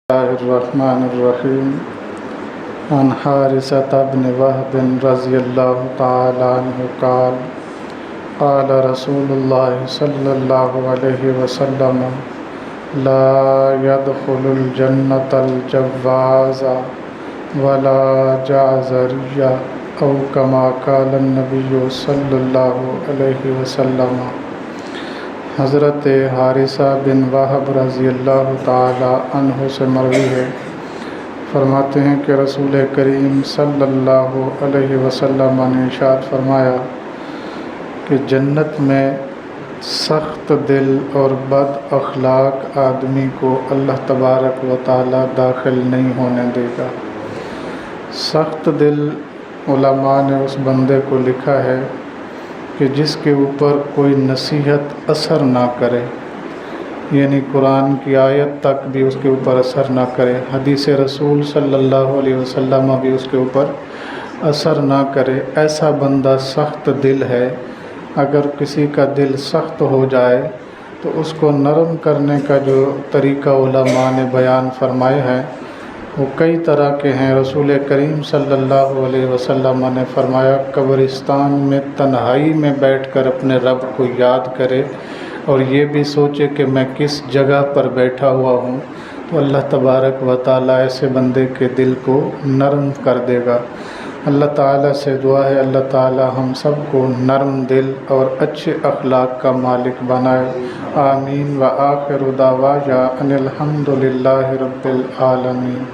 الله الرحمن الرحيم عن حارثة بن وهب رضي الله تعالى عنه قال قال رسول الله صلى الله عليه وسلم لا يدخل الجنة الجواز ولا جعزرية أو كما قال النبي صلى الله عليه وسلم۔ حضرت حارثہ بن وہب رضی اللہ تعالی عنہ سے مروی ہے، فرماتے ہیں کہ رسول کریم صلی اللہ علیہ وسلم نے ارشاد فرمایا کہ جنت میں سخت دل اور بد اخلاق آدمی کو اللہ تبارک و تعالی داخل نہیں ہونے دے گا۔ سخت دل علماء نے اس بندے کو لکھا ہے کہ جس کے اوپر کوئی نصیحت اثر نہ کرے، یعنی قرآن کی آیت تک بھی اس کے اوپر اثر نہ کرے، حدیث رسول صلی اللہ علیہ وسلم بھی اس کے اوپر اثر نہ کرے، ایسا بندہ سخت دل ہے۔ اگر کسی کا دل سخت ہو جائے تو اس کو نرم کرنے کا جو طریقہ علماء نے بیان فرمائے ہیں وہ کئی طرح کے ہیں۔ رسول کریم صلی اللہ علیہ وسلم نے فرمایا قبرستان میں تنہائی میں بیٹھ کر اپنے رب کو یاد کرے اور یہ بھی سوچے کہ میں کس جگہ پر بیٹھا ہوا ہوں، تو اللہ تبارک و تعالیٰ ایسے بندے کے دل کو نرم کر دے گا۔ اللہ تعالیٰ سے دعا ہے اللہ تعالیٰ ہم سب کو نرم دل اور اچھے اخلاق کا مالک بنائے، آمین۔ وآخر دعوانا ان الحمد للہ رب العالمین۔